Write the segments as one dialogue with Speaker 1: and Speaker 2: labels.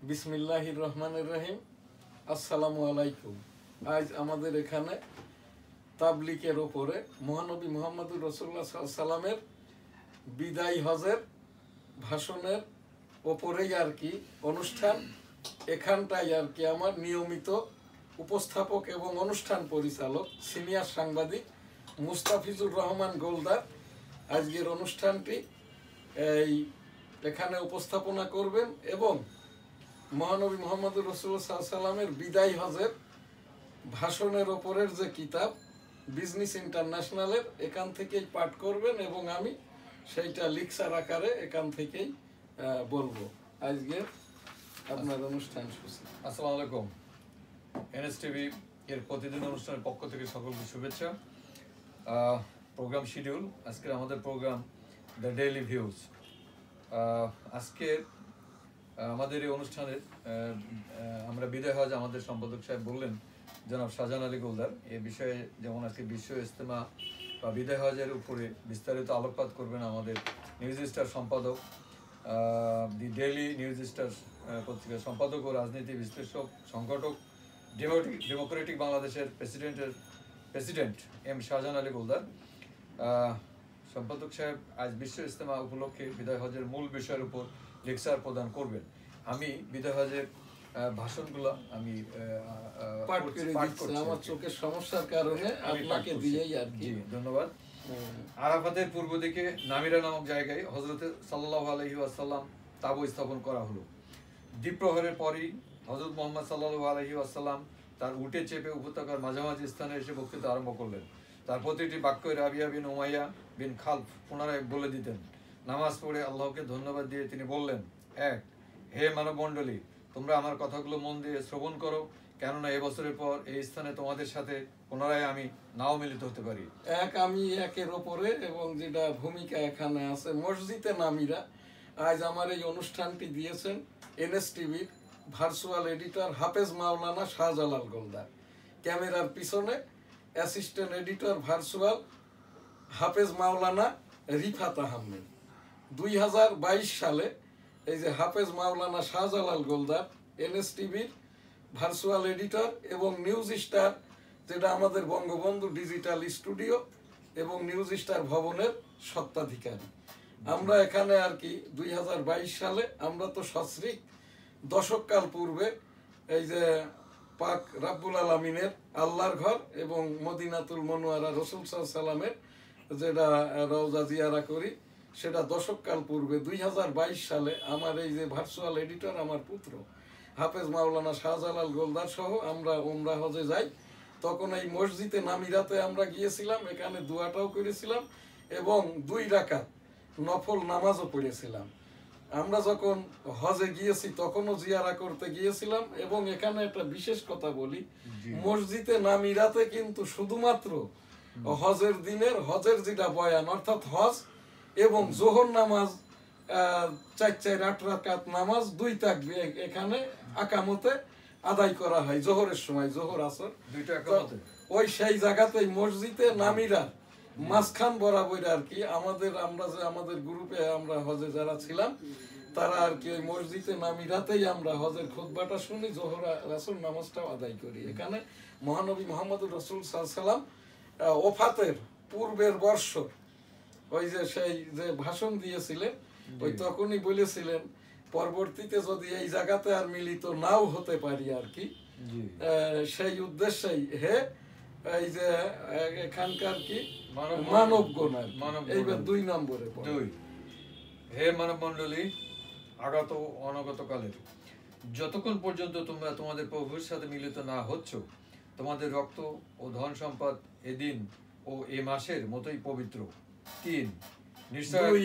Speaker 1: বিসমিল্লাহির রহমানির রহিম। আসসালামু আলাইকুম। আজ আমাদের এখানে তাবলিগের ওপরে মহানবী মুহাম্মদুর রাসূলুল্লাহ সাল্লাল্লাহু আলাইহি সাল্লামের বিদায় হজের ভাষণের ওপরেই আর কি অনুষ্ঠান। এখানটাই আর কি আমার নিয়মিত উপস্থাপক এবং অনুষ্ঠান পরিচালক সিনিয়র সাংবাদিক মুস্তাফিজুর রহমান গোলদার আজকের অনুষ্ঠানটি এখানে উপস্থাপনা করবেন এবং মহানবী মুহাম্মদুর রাসূলুল্লাহ সাল্লাল্লাহু আলাইহি সাল্লামের বিদায় হজের ভাষণের ওপরের যে কিতাব বিজনেস ইন্টারন্যাশনালের এখান থেকেই পাঠ করবেন এবং আমি সেইটা লিকচার আকারে এখান থেকেই বলবো। আজকের আপনার অনুষ্ঠান সূচি।
Speaker 2: আসসালামু আলাইকুম। এনএসটিভি এর প্রতিদিন অনুষ্ঠানের পক্ষ থেকে সকলকে শুভেচ্ছা। প্রোগ্রাম শিডিউল, আজকের আমাদের প্রোগ্রাম দ্য ডেইলি ভিউজ। আজকের আমাদের এই অনুষ্ঠানের আমরা বিদায় হজ আমাদের সম্পাদক সাহেব বললেন জনাব শাহজাহান আলী গোলদার এ বিষয়ে, যেমন আজকে বিশ্ব ইজতেমা বা বিদায় হজের উপরে বিস্তারিত আলোকপাত করবেন আমাদের নিউজ স্টার সম্পাদক, দি ডেইলি নিউজ স্টার পত্রিকার সম্পাদক ও রাজনীতি বিশ্লেষক সংগঠক ডেমোক্রেটিক বাংলাদেশের প্রেসিডেন্ট এম শাহজাহান আলী গোলদার। সম্পাদক সাহেব আজ বিশ্ব ইজতেমা উপলক্ষে বিদায় হজের মূল বিষয়ের উপর লেকচার প্রদান করবেন। আমি বিদায় হজের ভাষণগুলো আমি
Speaker 1: পাঠ করছি, আমার চোখের সমস্যার কারণে আপনাকে দিয়েই আর কি।
Speaker 2: ধন্যবাদ। আরাফাতের পূর্ব দিকে নামিরা নামক জায়গায় হযরত সাল্লাল্লাহু আলাইহি ওয়াসাল্লাম তাবু স্থাপন করা হলো। দ্বীপ্রহরের পরই হযরত মুহাম্মদ সাল্লাল্লাহু আলাইহি ওয়াসাল্লাম তার উটে চেপে উপত্যকার মাঝামাঝি স্থানে এসে বক্তৃতা আরম্ভ করলেন। তার প্রতিটি বাক্যই রাবিয়া বিন উমাইয়া বিন খালফ পুনরায় বলে দিতেন। নামাজ পড়ে আল্লাহকে ধন্যবাদ দিয়ে তিনি বললেন, এক, হে মানবমণ্ডলী, তোমরা আমার কথাগুলো মন দিয়ে শ্রবণ করো, কেননা এবছরের পর এই স্থানে তোমাদের সাথে পুনরায় আমি নাও মিলিত হতে পারি।
Speaker 1: আমি একের ওপরে এবং যেটা ভূমিকা এখানে আছে মসজিদে নামিরা। আজ আমার এই অনুষ্ঠানটি দিয়েছেন এনএসটিভির ভার্চুয়াল এডিটর হাফেজ মাওলানা শাহজালাল গোলদার। ক্যামেরার পিছনে অ্যাসিস্ট্যান্ট এডিটর ভার্চুয়াল হাফেজ মাওলানা রিফাত আহমেদ। 2022 সালে এই যে হাফেজ মাওলানা শাহজালাল গোলদার এনএসটিভির ভার্চুয়াল এডিটর এবং নিউজ স্টার, যেটা আমাদের বঙ্গবন্ধু ডিজিটাল স্টুডিও এবং নিউজ স্টার ভবনের স্বত্বাধিকারী। আমরা এখানে আর কি 2022 সালে আমরা তো সস্ত্রীক দশককাল পূর্বে এই যে পাক রাব্বুল আলামিনের আল্লাহর ঘর এবং মদিনাতুল মনোয়ারা রাসূল সাল্লাল্লাহু আলাইহি সাল্লামের যেটা রওজা জিয়ারা করি, সেটা দশককাল পূর্বে 2022 সালে আমার এই যে ভার্চুয়াল এডিটর আমার পুত্র হাফেজ মাওলানা শাহজালাল গোলদার সহ আমরা উমরা হজে যাই। তখন এই মসজিদে নামিরাতে আমরা গিয়েছিলাম, এখানে দোয়াটাও করেছিলাম এবং 2 রাকাত নফল নামাজও পড়েছিলাম। আমরা যখন হজে গিয়েছি তখনও জিয়ারা করতে গিয়েছিলাম এবং এখানে একটা বিশেষ কথা বলি, মসজিদে নামিরাতে কিন্তু শুধুমাত্র হজের দিনের হজের যেটা বয়ান অর্থাৎ হজ এবং জোহর নামাজ 4-8 রাকাত নামাজ 2 তাকবীর এখানে আকামতে আদায় করা হয় জোহরের সময়, জোহর আসর
Speaker 2: 2টা আকামতে।
Speaker 1: ওই সেই জায়গাতে মসজিদে নামিরা মাঝখান বরাবর আর কি আমাদের গ্রুপে আমরা হজে যারা ছিলাম তারা আর কি ওই মসজিদে নামিরাতেই আমরা হজের খুতবাটা শুনি, জোহর রাসূল নামাজটাও আদায় করি। এখানে মহানবী মুহাম্মদুর রাসূল সাল্লাল্লাহু আলাইহি সাল্লাম ওফাতের পূর্বের বর্ষ ওই যে সেই যে ভাষণ দিয়েছিলেন, ওই তখনই বলেছিলেন পরবর্তীতে যদি এই জায়গাতে আর মিলিত নাও হতে পারি আর কি, সেই উদ্দেশ্যেই হে এই যে এখানকার কি মানবগণ, এইবার 2 নম্বরে
Speaker 2: 2, হে মানব মণ্ডলী, আগত অনাগত কালের যতক্ষণ পর্যন্ত তোমরা তোমাদের প্রভুর সাথে মিলিত না হচ্ছ, তোমাদের রক্ত ও ধন সম্পদ এদিন ও এ মাসের মতোই পবিত্র। 3,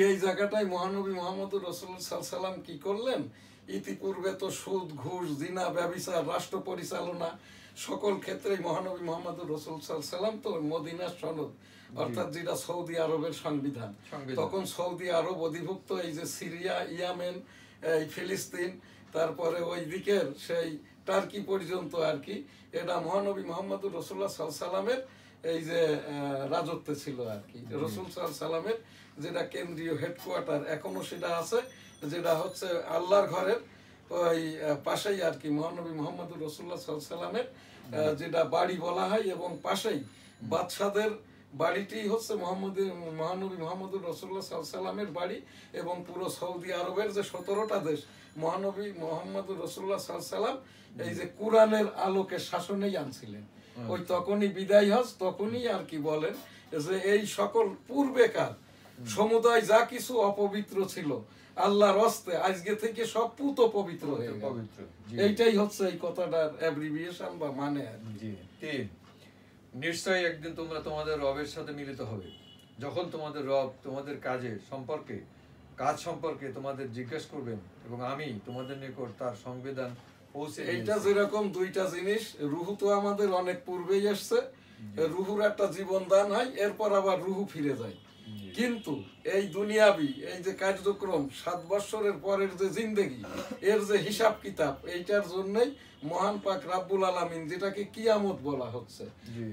Speaker 1: এই জায়গাটাই মহানবী মুহাম্মদুর রাসূলুল্লাহ সাল্লাল্লাহু আলাইহি সাল্লাম কি করলেন, ইতিপূর্বে তো সুদ ঘুষ জিনা ব্যভিচার রাষ্ট্র পরিচালনা সকল ক্ষেত্রেই মহানবী মুহাম্মদুর রাসূলুল্লাহ সাল্লাল্লাহু আলাইহি সাল্লাম তো মদিনার সনদ অর্থাৎ যেটা সৌদি আরবের সংবিধান, তখন সৌদি আরব অধিভুক্ত এই যে সিরিয়া, ইয়েমেন, এই ফিলিস্তিন, তারপরে ওই দিকের সেই টার্কি পর্যন্ত আর কি, এটা মহানবী মুহাম্মদুর রাসূলুল্লাহ সাল্লাল্লাহু আলাইহি সাল্লামের এই যে রাজত্বে ছিল আর কি। রাসূল সাল্লাল্লাহু আলাইহি সাল্লামের যেটা কেন্দ্রীয় হেডকোয়ার্টার এখনো সেটা আছে যেটা হচ্ছে আল্লাহর ঘরের ওই পাশেই আর কি মহানবী মোহাম্মদুর রাসূলুল্লাহ সাল্লাল্লাহু আলাইহি সাল্লামের যেটা বাড়ি বলা হয়, এবং পাশেই বাদশাদের বাড়িটি হচ্ছে মহানবী মোহাম্মদুর রাসূলুল্লাহ সাল্লাল্লাহু আলাইহি সাল্লামের বাড়ি। এবং পুরো সৌদি আরবের যে 17টা দেশ মহানবী মোহাম্মদুর রাসূলুল্লাহ সাল্লাল্লাহু আলাইহি সাল্লাম এই যে কোরআনের আলোকে শাসনেই আনছিলেন, ওই তখনই বিদায় হজ, তখনই আর কি বলেন যে এই সকল পূর্বেকার সমুদায় যা কিছু অপবিত্র ছিল আল্লাহর হস্তে আজকে থেকে সব পুত পবিত্র হয়ে গেল। এইটাই হচ্ছে এই কথাটার অ্যাব্রিভিয়েশন বা মানে আর
Speaker 2: জি। 3, নিশ্চয়ই একদিন তোমরা তোমাদের রবের সাথে মিলিত হবে, যখন তোমাদের রব তোমাদের কাজ সম্পর্কে তোমাদের জিজ্ঞেস করবেন, এবং আমি তোমাদের নিকট তার সংবিধান পৌঁছে
Speaker 1: এইটা যেরকম দুইটা জিনিস, রুহু তো আমাদের অনেক পূর্বেই আসছে, রুহুর একটা জীবন দান হয়, এরপর আবার রুহু ফিরে যায়। কিন্তু এই দুনিয়াবি এই যে কার্যক্রম 7 বছরের পরের যে জিন্দেগি, এর যে হিসাব কিতাব, এইটার জন্যই মহান পাক রাব্বুল আলামিন, যেটাকে কিয়ামত বলা হচ্ছে,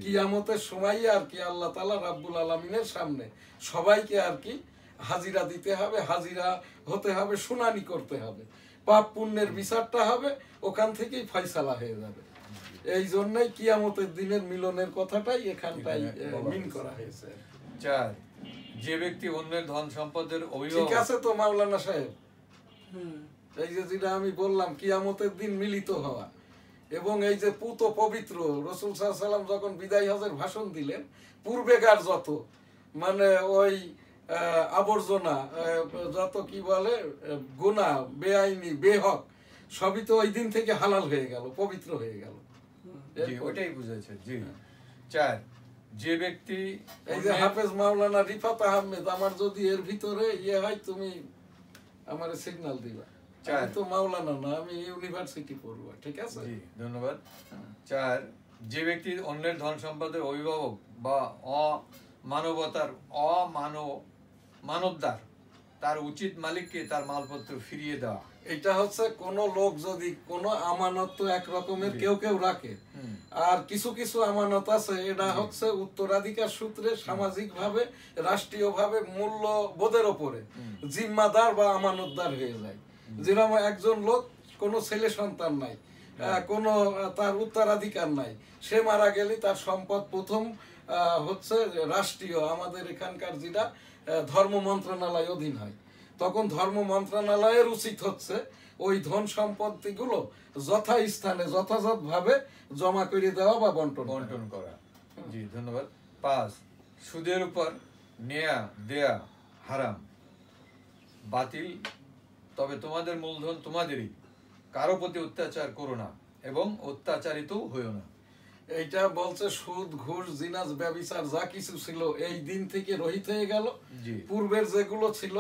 Speaker 1: কিয়ামতের সময় আর কি আল্লাহ তাআলা রাব্বুল আলামিনের সামনে সবাইকে আর কি হাজিরা দিতে হবে, হাজিরা হতে হবে, শুনানি করতে হবে, পাপ পুণ্যের বিচারটা হবে, ওখান থেকেই ফয়সালা হয়ে যাবে। এই জন্যই কিয়ামতের দিনের মিলনের কথাটাই এখানটাই মিন করা হয়েছে।
Speaker 2: 4, যে ব্যক্তি অন্যের ধন সম্পদের
Speaker 1: ঠিক আছে তো মাওলানা সাহেব, এই যে যেটা আমি বললাম কিয়ামতের দিন মিলিত হওয়া, এবং এই যে পুত পবিত্র রাসূল সাল্লাল্লাহু আলাইহি ওয়াসাল্লাম যখন বিদায় হজের ভাষণ দিলেন, পূর্বেকার যত মানে ওই আবর্জনা, যত কি বলে গুনাহ, বেআইনি, বেহক, সবই তো ওই দিন থেকে হালাল হয়ে গেল, পবিত্র হয়ে গেল।
Speaker 2: জি, ওইটাই বুঝাইছে। জি। 4, যে ব্যক্তি
Speaker 1: এই যে হাফেজ মাওলানা রিফাত আহমেদ, আমার যদি এর ভিতরে ইয়ে হয় তুমি আমারে সিগন্যাল দিবা। আমি তো মাওলানা না, আমি ইউনিভার্সিটি পড়ব, ঠিক আছে?
Speaker 2: জি, ধন্যবাদ। 4, যে ব্যক্তি অন্যের ধন সম্পদের অভিভাবক বা মানবদার, তার উচিত মালিককে তার মালপত্র ফিরিয়ে দেওয়া।
Speaker 1: এটা হচ্ছে কোন লোক যদি কোন আমানত তো এক রকমের কেউ কেউ রাখে, আর কিছু কিছু আমানত আছে এটা হচ্ছে উত্তরাধিকার সূত্রে সামাজিক ভাবে, রাষ্ট্রীয় ভাবে মূল্যবোধের ওপরে জিম্মাদার বা আমানতদার হয়ে যায়। যেরকম একজন লোক কোনো ছেলে সন্তান নাই, কোনো তার উত্তরাধিকার নাই, সে মারা গেলে তার সম্পদ প্রথম হচ্ছে রাষ্ট্রীয়, আমাদের এখানকার যেটা ধর্ম মন্ত্রণালয় অধীন হয়, তখন ধর্ম মন্ত্রণালয়ের উচিত হচ্ছে ওই ধন সম্পত্তি গুলো যথাস্থানে যথাযথভাবে জমা করে দেওয়া বা বন্টন
Speaker 2: করা। জি, ধন্যবাদ। 5, সুদের উপর নেয়া দেয়া হারাম, বাতিল, তবে তোমাদের মূলধন তোমাদেরই, কারো প্রতি অত্যাচার করো না এবং অত্যাচারিত হইও না।
Speaker 1: এইটা বলছে সুদ, ঘুষ, জিনাজ, ব্যভিচার যা কিছু ছিল এই দিন থেকে রহিত হয়ে গেল। পূর্বের যেগুলো ছিল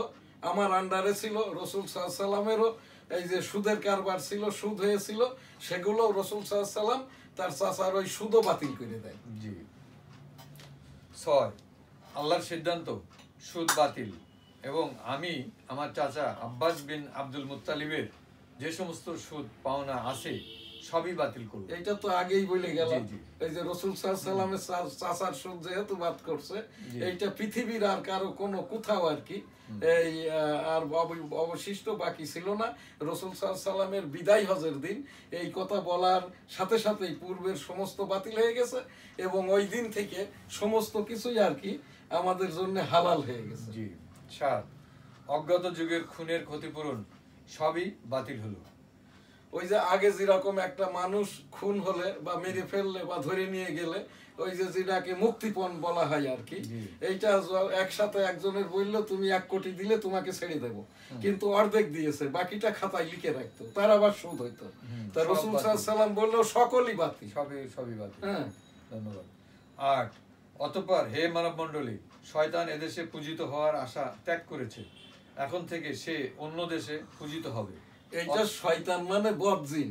Speaker 1: আমার আন্ডারে ছিল, রাসূল সাল্লাল্লাহু আলাইহি সাল্লামেরও এই যে সুদের কারবার ছিল, সুদ হয়েছিল, সেগুলো রাসূল সাল্লাল্লাহু আলাইহি সাল্লাম তার চাচার ওই সুদও বাতিল করে দেয়।
Speaker 2: জি। 6, আল্লাহর সিদ্ধান্ত সুদ বাতিল, এবং আমি আমার চাচা আব্বাস বিন আব্দুল মুত্তালিবের যে সমস্ত সুদ পাওনা আছে সবই বাতিল করব।
Speaker 1: এইটা তো আগেই বলে গেলাম, এই যে রাসূল সাল্লাল্লাহু আলাইহি সাল্লামের চাচার সুদ যেহেতু বাদ করছে, এইটা পৃথিবীর আর কারো কোনো কোথাও আর কি এই আর অবশিষ্ট বাকি ছিল না। রাসূল সাল্লাল্লাহু আলাইহি সাল্লামের বিদায় হজের দিন এই কথা বলার সাথে সাথেই পূর্বের সমস্ত বাতিল হয়ে গেছে, এবং ওই দিন থেকে সমস্ত কিছুই আর কি আমাদের জন্য হালাল হয়ে গেছে।
Speaker 2: জি। 7, অজ্ঞাত যুগের খুনের ক্ষতিপূরণ সবই বাতিল হলো।
Speaker 1: ওই যে আগে যেরকম একটা মানুষ খুন হলে বা মেরে ফেললে বা ধরে নিয়ে গেলে ওই যে যেটাকে মুক্তিপণ বলা হয় আর কি, এইটা একসাথে একজনের বললো তুমি 1 কোটি দিলে তোমাকে ছেড়ে দেবো, কিন্তু অর্ধেক দিয়েছে, বাকিটা খাতায় লিখে রাখতো, তার আবার সুদ হইতো। তা রাসূল সাল্লাল্লাহু আলাইহি সাল্লাম বললো সকলই বাতিল,
Speaker 2: সবই বাতিল।
Speaker 1: হ্যাঁ,
Speaker 2: ধন্যবাদ। 8, অতঃপর হে মানব মণ্ডলী, শয়তান এদেশে পূজিত হওয়ার আশা ত্যাগ করেছে, এখন থেকে সে অন্য দেশে পূজিত হবে।
Speaker 1: এইটা শয়তান মানে বদজিন।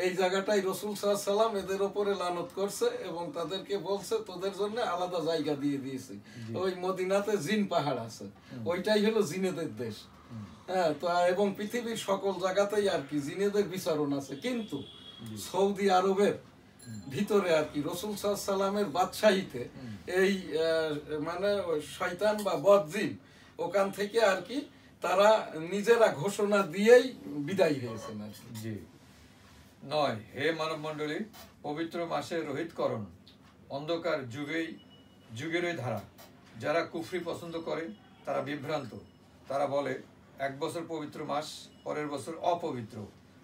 Speaker 1: এই জায়গাটাই রাসূল সাল্লাল্লাহু আলাইহি সাল্লাম এদের উপরে লানত করছে এবং তাদেরকে বলছে তোদের জন্য আলাদা জায়গা দিয়ে দিয়েছি, ওই মদিনাতে জিন পাহাড় আছে, ওইটাই হলো জিনেদের দেশ। হ্যাঁ, তো এবং পৃথিবীর সকল জায়গাতেই আর কি জিনেদের বিচরণ আছে, কিন্তু সৌদি আরবের ভিতরে আর কি রাসূল সাল্লাল্লাহু আলাইহি সাল্লামের বাদশাহীতে এই মানে শয়তান বা বদজিন ওখান থেকে আর কি তারা নিজেরা ঘোষণা দিয়েই বিদায় হয়েছেন আর কি।
Speaker 2: জি। 9 হে মানব মণ্ডলী, পবিত্র মাসে রোহিতকরণ অন্ধকার যুগেরই ধারা। যারা কুফরি পছন্দ করে তারা বিভ্রান্ত। তারা বলে 1 বছর পবিত্র মাস, পরের বছর অপবিত্র।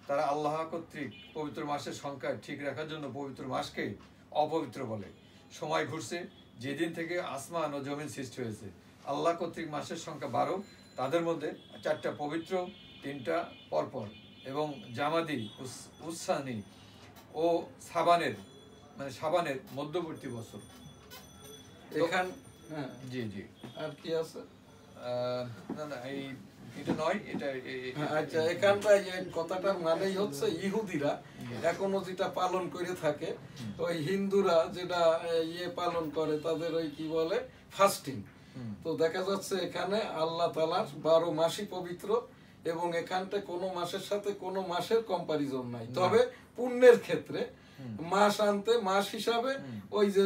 Speaker 2: তারা আল্লাহ কর্তৃক পবিত্র মাসের সংখ্যা ঠিক রাখার জন্য পবিত্র মাসকে অপবিত্র বলে। সময় ঘুরছে যেদিন থেকে আসমান ও জমিন সৃষ্টি হয়েছে। আল্লাহ কর্তৃক মাসের সংখ্যা 12। তাদের মধ্যে 4টা পবিত্র, 3টা পরপর, এবং জামাদি, উসানি ও সাবানের মধ্যবর্তী বছর।
Speaker 1: এখান হ্যাঁ
Speaker 2: জি জি।
Speaker 1: আর কি আছে?
Speaker 2: না না, এটা নয়, এটা
Speaker 1: আচ্ছা, এখানটায় এই কথাটার মানেই হচ্ছে ইহুদিরা এখনো যেটা পালন করে থাকে, ওই হিন্দুরা যেটা পালন করে, তাদের ওই কি বলে ফাস্টিং। তো দেখা যাচ্ছে এখানে আল্লাহ তাআলার 12 মাসই পবিত্র, এবং এখানটা কোনো মাসের সাথে কোনো মাসের কম্পারিজন নাই। তবে পুণ্যের ক্ষেত্রে মাস আনতে মাস হিসাবে ওই যে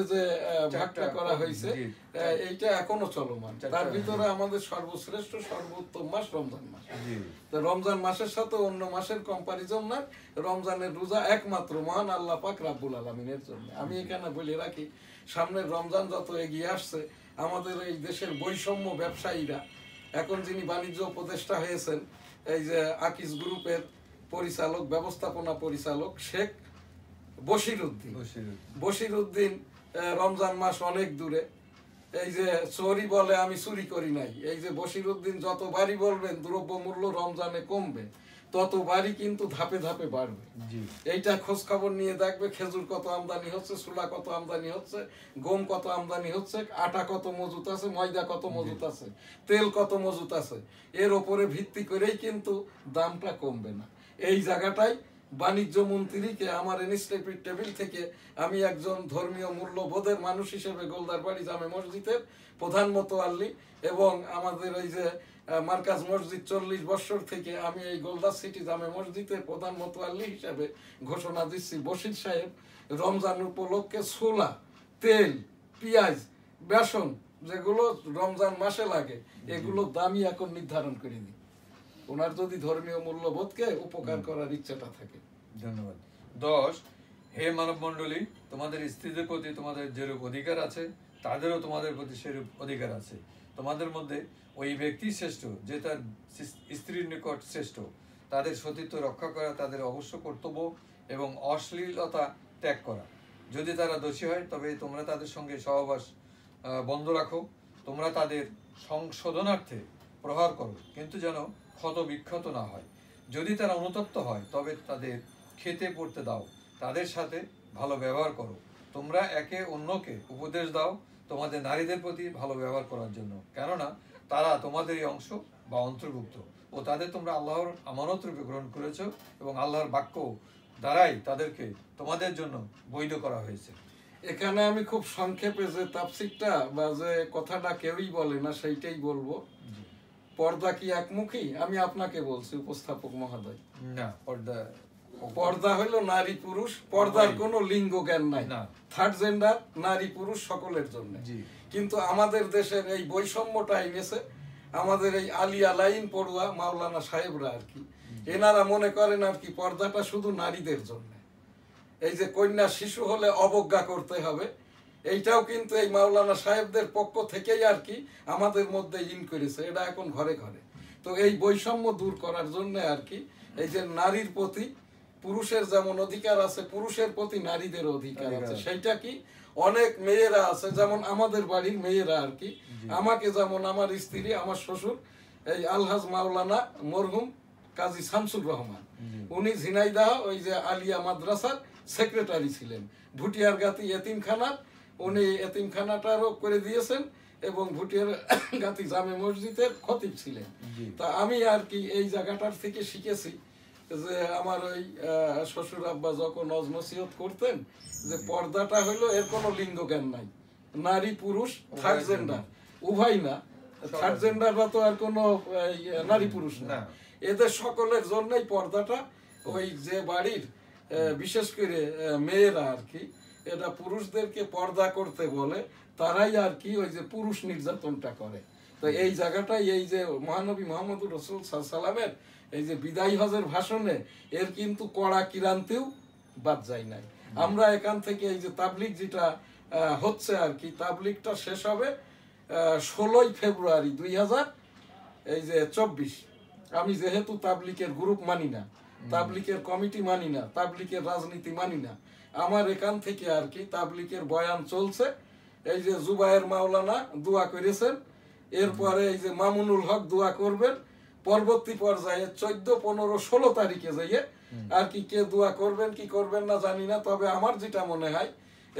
Speaker 1: ভাগটা করা হয়েছে, এইটা এখনো চলমান। তার ভিতরে আমাদের সর্বশ্রেষ্ঠ সর্বোত্তম মাস রমজান মাস। তো রমজান মাসের সাথে অন্য মাসের কম্পারিজন না। রমজানের রোজা একমাত্র মহান আল্লাহ পাক রাব্বুল আলামিনের জন্য। আমি এখানে বলে রাখি, সামনের রমজান যত এগিয়ে আসছে, আমাদের এই দেশের বৈষম্য ব্যবসায়ীরা, এখন যিনি বাণিজ্য উপদেষ্টা হয়েছেন, এই যে আকিস গ্রুপের পরিচালক, ব্যবস্থাপনা পরিচালক শেখ বশির উদ্দিন, রমজান মাস অনেক দূরে, এই যে চোরি বলে আমি চুরি করি নাই, এই যে বশির উদ্দিন যতবারই বলবেন দ্রব্যমূল্য রমজানে কমবে, ততবারই কিন্তু ধাপে ধাপে বাড়বে। এইটা খোঁজ খবর নিয়ে দেখবে, খেজুর কত আমদানি হচ্ছে, ছোলা কত আমদানি হচ্ছে, গম কত আমদানি হচ্ছে, আটা কত মজুত আছে, ময়দা কত মজুত আছে, তেল কত মজুত আছে, এর ওপরে ভিত্তি করেই কিন্তু দামটা কমবে না। এই জায়গাটাই বাণিজ্য মন্ত্রীকে আমার ইনস্টিটিউট টেবিল থেকে আমি একজন ধর্মীয় মূল্যবোধের মানুষ হিসেবে গোলদারবাড়ি জামে মসজিদের প্রধান মোতোয়াল্লি, এবং আমাদের ওই যে মার্কাজ মসজিদ 40 বছর থেকে আমি এই গোলদার সিটি জামে মসজিদের প্রধান মোতোয়াল্লি হিসেবে ঘোষণা দিচ্ছি, বশির সাহেব রমজান উপলক্ষে ছোলা, তেল, পেঁয়াজ, বেসন যেগুলো রমজান মাসে লাগে, এগুলো দামই এখন নির্ধারণ করে দিই, ওনার যদি ধর্মীয় মূল্যবোধকে উপকার করার ইচ্ছাটা থাকে।
Speaker 2: ধন্যবাদ। 10 হে মানব মণ্ডলী, তোমাদের স্ত্রীদের প্রতি তোমাদের যেরূপ অধিকার আছে, তাদেরও তোমাদের প্রতি সেরূপ অধিকার আছে। তোমাদের মধ্যে ওই ব্যক্তি শ্রেষ্ঠ যে তার স্ত্রীর নিকট শ্রেষ্ঠ। তাদের সতীত্ব রক্ষা করা তাদের অবশ্য কর্তব্য, এবং অশ্লীলতা ত্যাগ করা। যদি তারা দোষী হয় তবে তোমরা তাদের সঙ্গে সহবাস বন্ধ রাখো। তোমরা তাদের সংশোধনার্থে প্রহার করো, কিন্তু যেন ক্ষত বিক্ষত না হয়। যদি তারা অনুতপ্ত হয় তবে তাদের খেতে পড়তে দাও, তাদের সাথে ভালো ব্যবহার করো। তোমরা একে অন্যকে উপদেশ দাও তোমাদের নারীদের প্রতি ভালো ব্যবহার করার জন্য, কেননা তারা তোমাদেরই অংশ বা অন্তর্ভুক্ত, ও তাদের তোমরা আল্লাহর আমানত রূপে গ্রহণ করেছ, এবং আল্লাহর বাক্য দ্বারাই তাদেরকে তোমাদের জন্য বৈধ করা হয়েছে।
Speaker 1: এখানে আমি খুব সংক্ষেপে যে তাফসীরটা বা যে কথাটা কেউই বলে না সেইটাই বলবো। পর্দা কি একমুখী? আমি আপনাকে বলছি উপস্থাপক মহোদয়, না, পর্দা হলো নারী পুরুষ, পর্দার কোনো লিঙ্গ জ্ঞান নাই, থার্ড জেন্ডার নারী পুরুষ সকলের জন্য। কিন্তু আমাদের দেশের এই বৈষম্যটা এনেছে আমাদের এই আলিয়া লাইন পড়ুয়া মাওলানা সাহেবরা আর কি, এনারা মনে করেন আর কি পর্দাটা শুধু নারীদের জন্য। এই যে কন্যা শিশু হলে অবজ্ঞা করতে হবে, এইটাও কিন্তু এই মাওলানা সাহেবদের পক্ষ থেকেই আর কি আমাদের মধ্যে ইন করেছে, এটা এখন ঘরে ঘরে। তো এই বৈষম্য দূর করার জন্য আর কি এই যে নারীর প্রতি পুরুষের যেমন অধিকার আছে, পুরুষের প্রতি নারীদের অধিকার আছে। সেইটা কি অনেক মেয়েরা আছে, যেমন আমাদের বাড়ির মেয়েরা আর কি, আমাকে যেমন আমার স্ত্রী, আমার শ্বশুর এই আলহাজ মাওলানা মরহুম কাজী শামসুর রহমান, উনি ঝিনাইদহ ওই যে আলিয়া মাদ্রাসার সেক্রেটারি ছিলেন, ভুটিয়ার গাতি এতিমখানার, উনি এতিমখানাটারও করে দিয়েছেন, এবং ভুটিয়ার গাতি জামে মসজিদের খতিব ছিলেন। তা আমি আর কি এই জায়গাটার থেকে শিখেছি যে আমার ওই শ্বশুর আব্বা যখন নজনসিহত করতেন যে পর্দাটা হইলো এর কোনো লিঙ্গ জ্ঞান নাই, নারী পুরুষ থার্ড জেন্ডার উভয় না, থার্ড জেন্ডাররা তো আর কোনো নারী পুরুষ না, এদের সকলের জন্যই পর্দাটা। ওই যে বাড়ির বিশেষ করে মেয়েরা আর কি এটা পুরুষদেরকে পর্দা করতে বলে, তারাই আর কি ওই যে পুরুষ নির্যাতনটা করে। তো তো এই জায়গাটাই এই যে মহানবী মোহাম্মদুর রাসূল সাল্লাল্লাহু আলাইহি সাল্লামের এই যে বিদায়ী হজের ভাষণে এর কিন্তু কড়া কিরান্তিও বাদ যায় নাই। আমরা এখান থেকে এই যে তাবলিগ যেটা হচ্ছে আর কি, তাবলিগটা শেষ হবে 16ই ফেব্রুয়ারি 2024। আমি যেহেতু তাবলিগের গ্রুপ মানি না, তাবলিগের কমিটি মানি না, তাবলিগের রাজনীতি মানি না, আমার এখান থেকে আর কি তাবলিগের বয়ান চলছে। এই যে জুবায়ের মাওলানা দোয়া করেছেন, এরপরে এই যে মামুনুল হক দোয়া করবেন, পরবর্তী পর্যায়ে 14, 15, 16 তারিখে যাইয়ে আর কি কে দোয়া করবেন কি করবেন না জানি না, তবে আমার যেটা মনে হয়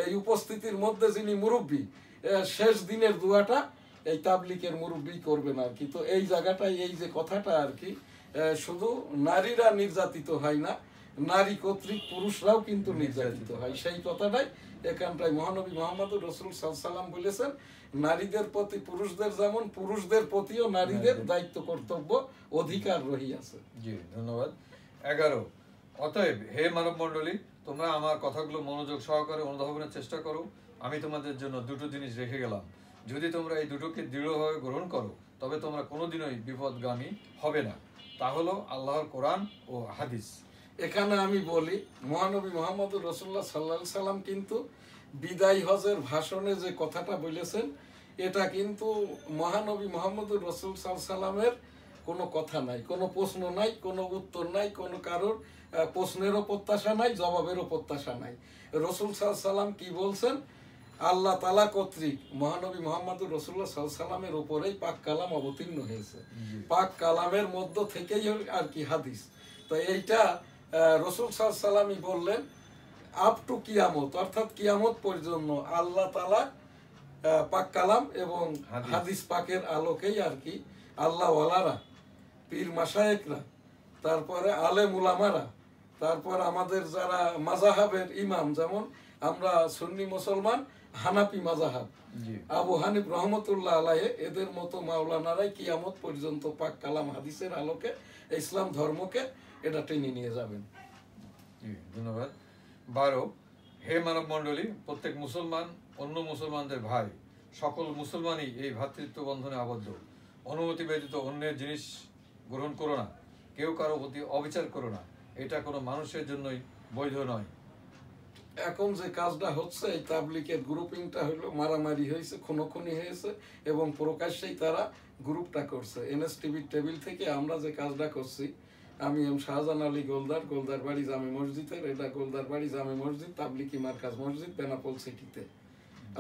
Speaker 1: এই উপস্থিতির মধ্যে যিনি মুরব্বী, শেষ দিনের দোয়াটা এই তাবলিগের মুরব্বী করবেন আর কি। তো এই জায়গাটায় এই যে কথাটা আর কি, শুধু নারীরা নির্যাতিত হয় না, নারী কর্তৃক পুরুষরাও কিন্তু নির্যাতিত হয়, সেই কথাটাই এখানটায় মহানবী মুহাম্মদুর রাসূল সাল্লাল্লাহু আলাইহি সাল্লাম বলেছেন, নারীদের প্রতি পুরুষদের যেমন, পুরুষদের প্রতিও নারীদের দায়িত্ব কর্তব্য অধিকার রহিয়াছে।
Speaker 2: জি ধন্যবাদ। 11, অতএব হে মানব মণ্ডলী, তোমরা আমার কথাগুলো মনোযোগ সহকারে অনুধাবনের চেষ্টা করো। আমি তোমাদের জন্য দুটো জিনিস রেখে গেলাম, যদি তোমরা এই দুটোকে দৃঢ়ভাবে গ্রহণ করো তবে তোমরা কোনোদিনই বিপদগামী হবে না। তা হলো আল্লাহর কোরআন ও হাদিস।
Speaker 1: এখানে আমি বলি, মহানবী মুহাম্মদুর রাসূলুল্লাহ সাল্লাল্লাহু আলাইহি সাল্লাম কিন্তু বিদায় হজের ভাষণে যে কথাটা বলেছেন, এটা কিন্তু মহানবী মুহাম্মদুর রাসূল সাল্লাল্লাহু আলাইহি সাল্লামের কোনো কথা নাই, কোনো প্রশ্ন নাই, কোনো উত্তর নাই, কোনো কারোর প্রশ্নেরও প্রত্যাশা নাই, জবাবেরও প্রত্যাশা নাই। রাসূল সাল্লাল্লাহু আলাইহি সাল্লাম কি বলছেন, আল্লাহ তাআলা কর্তৃক মহানবী মুহাম্মদুর রাসূলুল্লাহ সাল্লাল্লাহু আলাইহি সাল্লামের উপরেই পাক কালাম অবতীর্ণ হয়েছে, পাক কালামের মধ্য থেকেই আর কি হাদিস। তো এইটা রাসূল সাল্লাল্লাহু আলাইহি সাল্লামই বললেন, আপ টু কিয়ামত, অর্থাৎ কিয়ামত পর্যন্ত আল্লাহ তাআলা পাক কালাম এবং হাদিস পাকের আলোকেই আর কি আল্লাহ ওয়ালারা, পীর মাশায়েখরা, তারপরে আলেম উলামারা, তারপর আমাদের যারা মাযহাবের ইমাম, যেমন আমরা সুন্নি মুসলমান হানাফি মাযহাব, আবু হানিফ রহমতুল্লাহ আলাইহি, এদের মতো মাওলানারাই কিয়ামত পর্যন্ত পাক কালাম হাদিসের আলোকে ইসলাম ধর্মকে এটা টেনে নিয়ে যাবেন।
Speaker 2: ধন্যবাদ। 12, হে মানব মণ্ডলী, প্রত্যেক মুসলমান অন্য মুসলমানদের ভাই, সকল মুসলমানই এই ভ্রাতৃত্ব বন্ধনে আবদ্ধ। অনুমতি ব্যতীত অন্যের জিনিস গ্রহণ করো না, কেউ কারো প্রতি অবিচার করো না, এটা কোনো মানুষের জন্যই বৈধ নয়।
Speaker 1: এখন যে কাজটা হচ্ছে, এই তাবলিগের গ্রুপিংটা হলো মারামারি হয়েছে, খুনোখুনি হয়েছে এবং প্রকাশ্যেই তারা গ্রুপটা করছে। এনএসটিভির টেবিল থেকে আমরা যে কাজটা করছি, আমি শাহজাহান আলী গোলদার বাড়ি জামে মসজিদের, এটা গোলদার বাড়ি জামে মসজিদ, তাবলিগি মার্কাজ মসজিদ, বেনাপোল সিটিতে।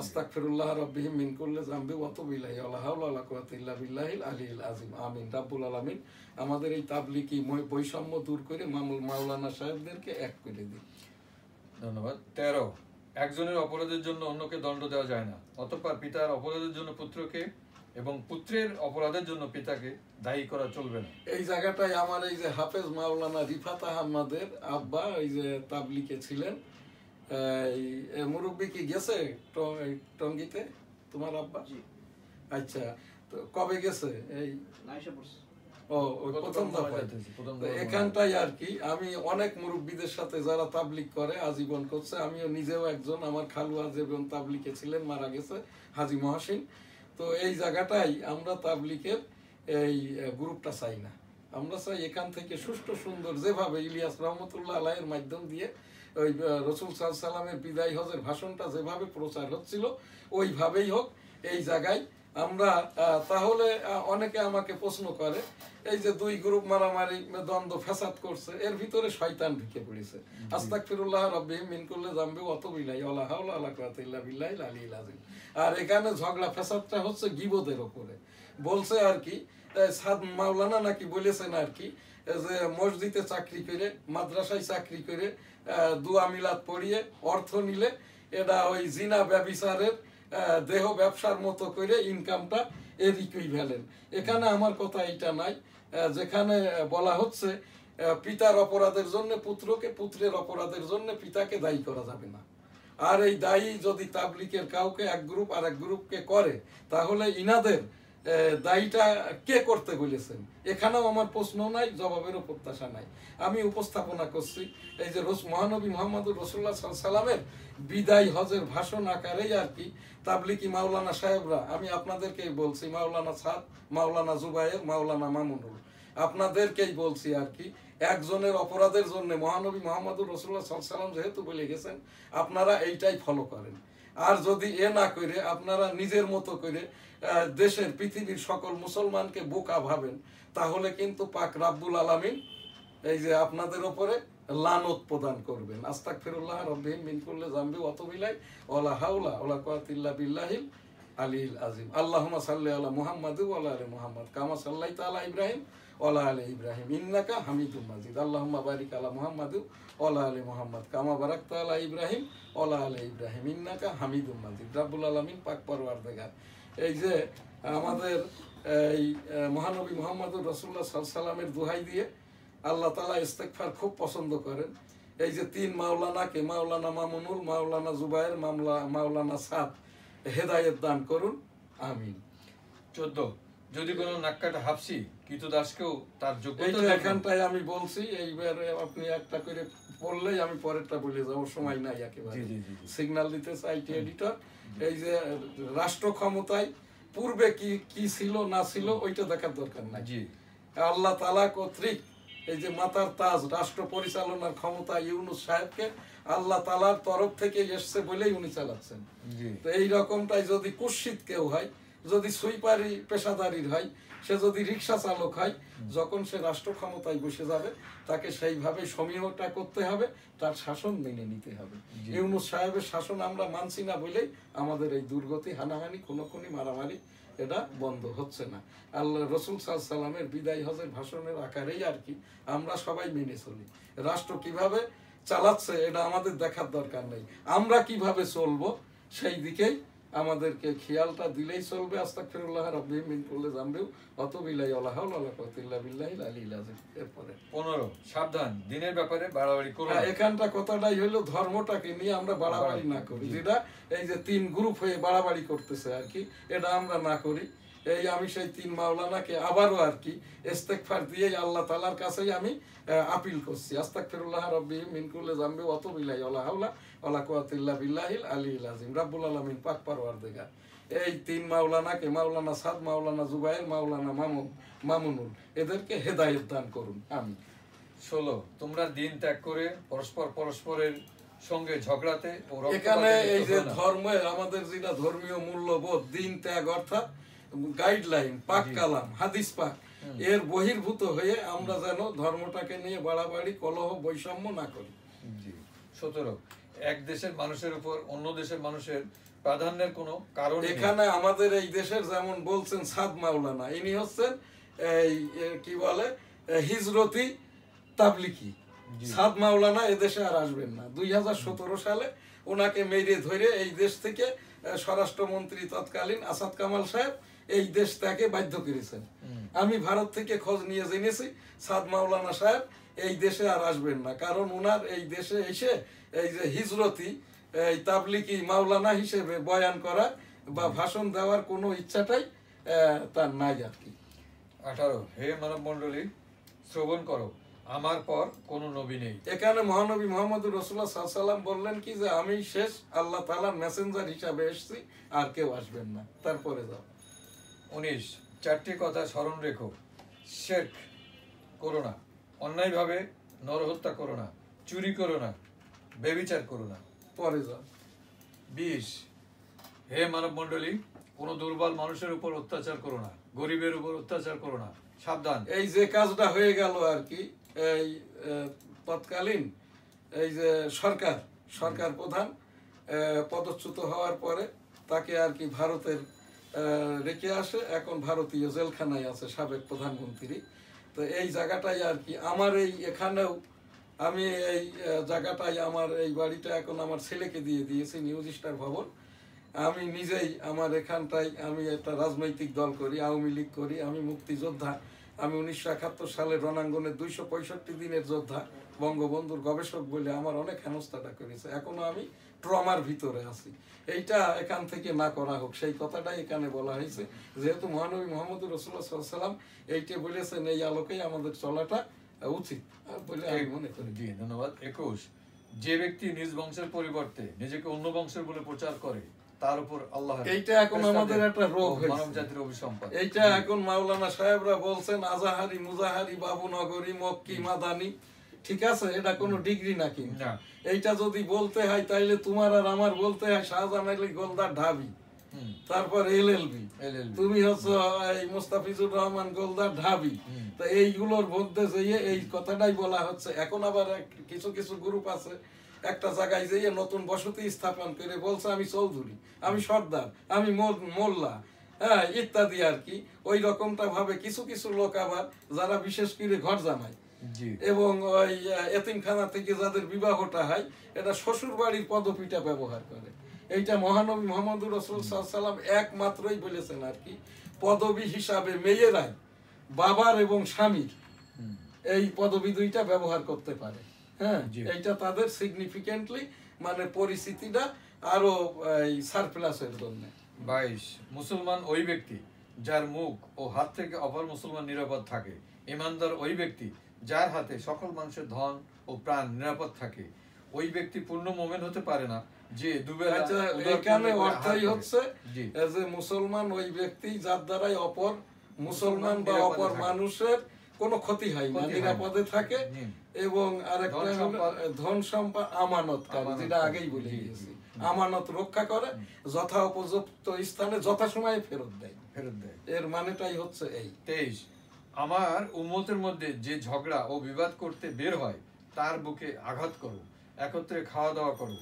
Speaker 1: আস্তাগফিরুল্লাহ রাব্বিহিম মিন কুল্লি যামবি ওয়া তুবু ইলাইহি ওয়া লা হাওলা ওয়া লা কুওয়াতা ইল্লা বিল্লাহিল আলিয়্যিল আযীম। আমিন রাব্বুল আলামিন আমাদের এই তাবলিগি বৈষম্য দূর করে মাওলানা সাহেবদেরকে এক করে দিন।
Speaker 2: ধন্যবাদ। 13, একজনের অপরাধের জন্য অন্যকে দণ্ড দেওয়া যায় না, অতঃপর পিতার অপরাধের জন্য পুত্রকে এবং পুত্রের অপরাধের জন্য পিতাকে দায়ী করা চলবে না।
Speaker 1: এই জায়গাটায় আমার এই যে হাফেজ মাওলানা রিফাত আহমদের আব্বা এই যে তাবলিগে ছিলেন, মুরব্বী কি গেছে টঙ্গীতে তোমার আব্বা? আচ্ছা, তো কবে গেছে? এই প্রথম দফায়। এখানটাই আর কি আমি অনেক মুরব্বীদের সাথে যারা তাবলিগ করে আজীবন করছে, আমিও নিজেও একজন, আমার খালু আজীবন তাবলিগে ছিলেন, মারা গেছে, হাজী মহাসিন। তো এই জায়গাটাই আমরা তাবলিগের এই গ্রুপটা চাই না, আমরা চাই এখান থেকে সুষ্ঠু সুন্দর, যেভাবে ইলিয়াস রহমতুল্লাহ আলাইহির মাধ্যম দিয়ে ওই রাসূল সাল্লাল্লাহু আলাইহি সাল্লামের বিদায় হজের ভাষণটা যেভাবে প্রচার হচ্ছিল ওইভাবেই হোক। এই জায়গায় আমরা তাহলে অনেকে আমাকে প্রশ্ন করে, এই যে দুই গ্রুপ মারামারি দ্বন্দ্ব ফ্যাসাদ করছে, এর ভিতরে শয়তান ঢুকে পড়েছে। আস্তাগফিরুল্লাহ রাব্বিহিম মিন কুল্লি যামবি ওয়া তুবু ইলাইহি ওয়া লা হাওলা ওয়া লা কুওয়াতা ইল্লা বিল্লাহিল আলিয়্যিল আযীম। আর এখানে ঝগড়া ফ্যাসাদটা হচ্ছে গীবতের উপরে। বলছে আর কি সাদ মাওলানা নাকি বলেছেন আর কি, যে মসজিদে চাকরি করে, মাদ্রাসায় চাকরি করে, দুয়া মিলাদ পড়িয়ে অর্থ নিলে এটা ওই জিনা ব্যভিচারের দেহ ব্যবসার মতো করে ইনকামটা এর ইকুইভ্যালেন্ট। এখানে আমার কথা এটা নাই, যেখানে বলা হচ্ছে পিতার অপরাধের জন্য পুত্রকে, পুত্রের অপরাধের জন্য পিতাকে দায়ী করা যাবে না। আর এই দায়ী যদি তাবলিগের কাউকে এক গ্রুপ আর এক গ্রুপকে করে, তাহলে ইনাদের দায়ীটা কে করতে বলেছেন? এখানেও আমার প্রশ্ন নাই, জবাবেরও প্রত্যাশা নাই। আমি উপস্থাপনা করছি এই যে মহানবী মোহাম্মদুর রাসূলুল্লাহ সাল্লাল্লাহু আলাইহি সাল্লামের বিদায় হজের ভাষণ আকারেই আর কি তাবলিকি মাওলানা সাহেবরা, আমি আপনাদেরকেই বলছি, মাওলানা সাদ, মাওলানা জুবায়ের, মাওলানা মামুনুল, আপনাদেরকেই বলছি আর কি, একজনের অপরাধের জন্য মহানবী মোহাম্মদুর রাসূলুল্লাহ সাল্লাল্লাহু আলাইহি সাল্লাম যেহেতু বলে গেছেন, আপনারা এইটাই ফলো করেন। আর যদি এ না করে আপনারা নিজের মতো করে দেশের পৃথিবীর সকল মুসলমানকে বোকা ভাবেন, তাহলে কিন্তু পাক রাব্বুল আলামিন এই যে আপনাদের উপরে লানত প্রদান করবেন। আস্তাগফিরুল্লাহ রাব্বিহিম মিন কুল্লি যামবি ওয়া তুবু ইলাইহি ওয়ালা হাওলা ওয়ালা কুওয়াতা ইল্লা বিল্লাহিল আলিয়্যিল আযীম। আল্লাহুম্মা সাল্লি আলা মুহাম্মাদ ওয়া আলা আলি মুহাম্মাদ কামা সাল্লাইতা আলা ইব্রাহিম ওয়া আলা আলি ইব্রাহিম ইন্নাকা হামিদুম মাজিদ। আল্লাহুম্মা বারিক আলা মুহাম্মাদ ওয়া আলা আলি মুহাম্মাদ কামা বারাকতা আলা ইব্রাহিম ওয়া আলা আলি ইব্রাহিম ইন্নাকা হামিদুম মাজিদ। রাব্বুল আলামিন পাক পরওয়ারদিগার এই যে আমাদের এই মহানবী মুহাম্মদুর রাসূলুল্লাহ সাল্লাল্লাহু আলাইহি সাল্লামের দোহাই দিয়ে আল্লাহ তাআলা ইস্তেগফার খুব পছন্দ করেন। এই যে তিন মাওলানাকে, মাওলানা মামুনুল, মাওলানা জুবায়ের, মাওলানা সাদ, হেদায়েত দান করুন, আমিন।
Speaker 2: 14 যদি কোনো নাক্কাটা হাফসি কৃতদাসকেও তার যোগ্যতা
Speaker 1: এইটা এখানটায় আমি বলছি, এইবারে আপনি একটা করে বললেই আমি পরেরটা বলে যাবো, সময় নাই একেবারে, সিগন্যাল দিতেছে আইটি এডিটর। এই যে রাষ্ট্র ক্ষমতায় পূর্বে কি কি ছিল না ছিল ওইটা দেখার দরকার নাই। আল্লাহ তাআলা কর্তৃক এই যে মাতার তাজ রাষ্ট্র পরিচালনার ক্ষমতা ইউনূস সাহেবকে আল্লাহ তাআলার তরফ থেকে এসছে বলেই উনি চালাচ্ছেন। তো এই রকমটাই যদি কুৎসিত কেউ হয়, যদি সুইপারি পেশাদারির হয়, সে যদি রিক্সা চালক হয়, যখন সে রাষ্ট্র ক্ষমতায় বসে যাবে তাকে সেইভাবে সমীহটা করতে হবে, তার শাসন মেনে নিতে হবে। ইউনূস সাহেবের শাসন আমরা মানছি না বলেই আমাদের এই দুর্গতি, হানাহানি, খুনোখুনি, মারামারি এটা বন্ধ হচ্ছে না। আল্লাহ রসুল সাল্লাল্লাহু আলাইহি সাল্লামের বিদায় হজের ভাষণের আকারেই আর কি আমরা সবাই মেনে চলি। রাষ্ট্র কিভাবে চালাচ্ছে এটা আমাদের দেখার দরকার নেই, আমরা কিভাবে চলবো সেই দিকেই আমাদেরকে খেয়ালটা দিলেই চলবে। আস্তাগফিরুল্লাহ রাব্বিহিম মিন কুল্লি যামবি ওয়া তুবু ইলাইহি ওয়া লা হাওলা ওয়া লা কুওয়াতা ইল্লা বিল্লাহিল আলিয়্যিল আযীম। এরপরে
Speaker 2: 15 সাবধান দিনের ব্যাপারে বাড়াবাড়ি করো না।
Speaker 1: এখানটা কথাটাই হলো ধর্মটাকে নিয়ে আমরা বাড়াবাড়ি না করি, যেটা এই যে তিন গ্রুপ হয়ে বাড়াবাড়ি করতেছে আর কি, এটা আমরা না করি। এই আমি সেই তিন মাওলানাকে আবারও আর কি ইস্তেগফার দিয়ে আল্লাহ তাআলার কাছেই আমি আপিল করছি। আস্তাগফিরুল্লাহ রাব্বিহিম মিন কুল্লি যামবি ওয়া তুবু ইলাইহি ওয়া লা হাওলা ওয়া লা কুওয়াতা ইল্লা বিল্লাহিল আলিয়্যিল আযীম। রাব্বুল আলামিন পাক পরওয়ারদিগার এই তিন মাওলানাকে, মাওলানা সাদ, মাওলানা জুবায়ের, মাওলানা মামুনুল, এদেরকে হেদায়েত দান করুন, আমিন।
Speaker 2: 16 তোমরা দিন ত্যাগ করে পরস্পরের সঙ্গে ঝগড়াতে ও
Speaker 1: এখানে এই যে ধর্মের আমাদের যেটা ধর্মীয় মূল্যবোধ, দিন ত্যাগ অর্থাৎ গাইডলাইন, পাক কালাম, হাদিস পাক, এর বহির্ভূত হয়ে আমরা যেন ধর্মটাকে নিয়ে বাড়াবাড়ি, কলহ, বৈষম্য না করি।
Speaker 2: 17 এক দেশের মানুষের উপর অন্য দেশের মানুষের প্রাধান্যের কোনো কারণ
Speaker 1: এখানে আমাদের এই দেশের যেমন বলছেন সাদ মাওলানা, ইনি হচ্ছেন এই কি বলে হিজরতি তাবলিকি সাদ মাওলানা, এদেশে আর আসবেন না। 2017 সালে ওনাকে মেরে ধরে এই দেশ থেকে স্বরাষ্ট্রমন্ত্রী তৎকালীন আসাদ কামাল সাহেব এই দেশ ত্যাগে বাধ্য করেছেন। আমি ভারত থেকে খোঁজ নিয়ে জেনেছি সাদ মাওলানা সাহেব এই দেশে আর আসবেন না, কারণ ওনার এই দেশে এসে এই যে হিজরতি এই তাবলিকি মাওলানা হিসেবে বয়ান করা বা ভাষণ দেওয়ার কোনো ইচ্ছাটাই তার নাই আর কি।
Speaker 2: 18 হে মানব মণ্ডলী শ্রবণ করো, আমার পর কোনো নবী নেই।
Speaker 1: এখানে মহানবী মুহাম্মদুর রাসূলুল্লাহ সাল্লাল্লাহু আলাইহি সাল্লাম বললেন কি যে আমি শেষ, আল্লাহ তাআলার মেসেঞ্জার হিসাবে এসেছি, আর কেউ আসবেন না। তারপরে যাও
Speaker 2: 19 চারটি কথা স্মরণ রেখো, শিরক করো না, অন্যায়ভাবে নরহত্যা করো না, চুরি করো না, ব্যভিচার করো না।
Speaker 1: পরে যাও
Speaker 2: 20 হে মানব মণ্ডলী কোনো দুর্বল মানুষের উপর অত্যাচার করো না, গরিবের উপর অত্যাচার করো না, সাবধান।
Speaker 1: এই যে কাজটা হয়ে গেল আর কি, এই তৎকালীন এই যে সরকার প্রধান পদচ্যুত হওয়ার পরে তাকে আর কি ভারতের রেখে আসে, এখন ভারতীয় জেলখানায় আছে সাবেক প্রধানমন্ত্রী। তো এই জায়গাটাই আর কি আমার এই এখানেও আমি এই জায়গাটাই আমার এই বাড়িটা এখন আমার ছেলেকে দিয়ে দিয়েছি, নিউজ স্টার ভবন। আমি নিজেই আমার এখানটাই আমি একটা রাজনৈতিক দল করি, আওয়ামী লীগ করি, আমি মুক্তিযোদ্ধা, আমি 1971 সালে রণাঙ্গনে 265 দিনের যোদ্ধা, বঙ্গবন্ধুর গবেষক বলে আমার অনেক হেনস্থাটা করেছে। এখনো আমি ট্রমার ভিতরে আছি। এইটা এখান থেকে না করা হোক, সেই কথাটাই এখানে বলা হয়েছে। যেহেতু মহানবী মোহাম্মদুর রাসূলুল্লাহ সাল্লাল্লাহু আলাইহি ওয়াসাল্লাম এইটা বলেছেন, এই আলোকেই আমাদের চলাটা উচিত বলে আমি মনে করি।
Speaker 2: জি ধন্যবাদ। 21, যে ব্যক্তি নিজ বংশের পরিবর্তে নিজেকে অন্য বংশের বলে প্রচার করে তার উপর আল্লাহ,
Speaker 1: এইটা এখন আমাদের একটা রোগ হয়েছে,
Speaker 2: মানব জাতির অভিসম্পাদ।
Speaker 1: এইটা এখন মাওলানা সাহেবরা বলছেন আজাহারি, মুজাহারি, বাবুনগরী, মক্কি, মাদানি, ঠিক আছে, এটা কোনো ডিগ্রি নাকি
Speaker 2: না।
Speaker 1: এইটা যদি বলতে হয় তাইলে তোমার আর আমার বলতে হয় শাহজাহান আলী গোলদার ঢাবি, তারপর এলএলবি, তুমি হচ্ছে এই মুস্তাফিজুর রহমান গোলদার ঢাবি। তো এইগুলোর মধ্যে যেয়ে এই কথাটাই বলা হচ্ছে। এখন আবার কিছু কিছু গ্রুপ আছে একটা জায়গায় যেয়ে নতুন বসতি স্থাপন করে বলছে আমি চৌধুরী, আমি সর্দার, আমি মোল্লা, হ্যাঁ ইত্যাদি আর কি। ওই রকমটা ভাবে কিছু কিছু লোক আবার যারা বিশেষ করে ঘর জামাই এবং ওই এতিমখানা থেকে যাদের বিবাহটা হয়, এটা শ্বশুর বাড়ির পদপিটা ব্যবহার করে। এইটা মহানবী মুহাম্মদুর রাসূলুল্লাহ সাল্লাল্লাহু আলাইহি ওয়াসাল্লাম একমাত্রই বলেছেন আর কি, পদবী হিসাবে মেয়েরাই বাবার এবং স্বামীর এই পদবী দুইটা ব্যবহার করতে পারে। হ্যাঁ, এইটা তাদের সিগনিফিকেন্টলি মানে পরিস্থিতিটা আরো সারপ্লাসের জন্য।
Speaker 2: 22, মুসলমান ওই ব্যক্তি যার মুখ ও হাত থেকে অপর মুসলমান নিরাপদ থাকে। ইমানদার ওই ব্যক্তি যার হাতে সকল মানুষের ধন ও প্রাণ নিরাপদ থাকে। ওই ব্যক্তি পূর্ণ মুমিন হতে পারে না যে দুবেলা।
Speaker 1: এখানে অর্থই হচ্ছে যে মুসলমান ওই ব্যক্তি যার দ্বারাই অপর মুসলমান বা অপর মানুষের কোনো ক্ষতি হয় না, নিরাপদে থাকে। এবং আরেকটা ধন সম্পদ আমানতকারী, যেটা আগেই বলে গিয়েছি, আমানত রক্ষা করে, যথা উপযুক্ত স্থানে যথাসময়ে ফেরত দেয়। এর মানেটাই হচ্ছে এই।
Speaker 2: 23, আমার উম্মতের মধ্যে যে ঝগড়া ও বিবাদ করতে বের হয় তার বুকে আঘাত করো, একত্রে খাওয়া দাওয়া করো,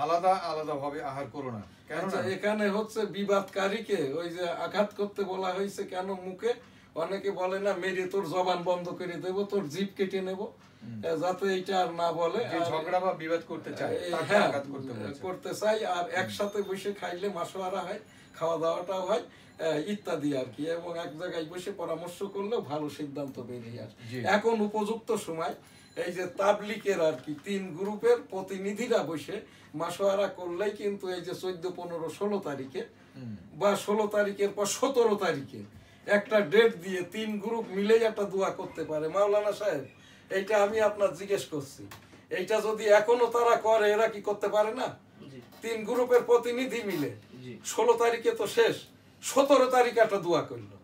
Speaker 2: আলাদা আলাদা ভাবে আহার করো না।
Speaker 1: এখানে হচ্ছে বিবাদকারীকে ওই যে আঘাত করতে বলা হয়েছে কেন মুখে? অনেকে বলে না মেরে তোর জবান বন্ধ করে দেবো, তোর জিভ কেটে নেব, যাতে এইটা আর না বলে,
Speaker 2: ঝগড়া বা বিবাদ করতে চায়,
Speaker 1: করতে চাই। আর একসাথে বসে খাইলে মাসোয়ারা হয়, খাওয়া দাওয়াটাও হয় ইত্যাদি আর কি। এবং এক জায়গায় বসে পরামর্শ করলেও ভালো সিদ্ধান্ত বেরিয়ে আসে। এখন উপযুক্ত সময় এই যে তাবলিকের আর কি 3 গ্রুপের প্রতিনিধিরা বসে মাসোয়ারা করলেই কিন্তু এই যে 14, 15, 16 তারিখে বা 16 তারিখের পর 17 তারিখে একটা ডেট দিয়ে 3 গ্রুপ মিলেই একটা দোয়া করতে পারে। মাওলানা সাহেব, এইটা আমি আপনার জিজ্ঞেস করছি, এইটা যদি এখনো তারা করে, এরা কি করতে পারে না? 3 গ্রুপের প্রতিনিধি মিলে 16 তারিখে তো শেষ, 17 তারিখে একটা দোয়া করলো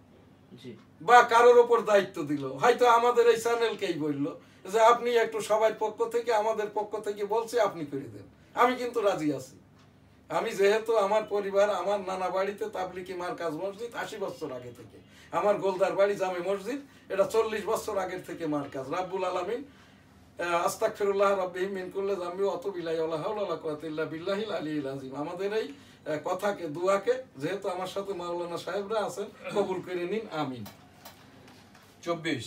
Speaker 1: বা কারোর ওপর দায়িত্ব দিল, হয়তো আমাদের এই চ্যানেলকেই বললো যে আপনি একটু সবার পক্ষ থেকে, আমাদের পক্ষ থেকে বলছে আপনি করে দেন, আমি কিন্তু রাজি আছি। আমি যেহেতু আমার পরিবার, আমার নানা বাড়িতে তাবলিকি মারকাজ মসজিদ 80 বছর আগে থেকে, আমার গোলদার বাড়ি জামে মসজিদ, এটা 40 বছর আগের থেকে মারকাজ। রাব্বুল আলামিন আস্তাগফিরুল্লাহ রাব্বি মিন কুল্লি যামবি ওয়া আতুবু ইলাইহি ওয়া লা হাওলা ওয়া লা কুওয়াতা ইল্লা বিল্লাহিল আলিয়্যিল আযীম। আমাদের এই কথাকে, দুয়াকে যেহেতু আমার সাথে মাওলানা সাহেবরা আছেন, কবুল করে নিন, আমিন।
Speaker 2: 24,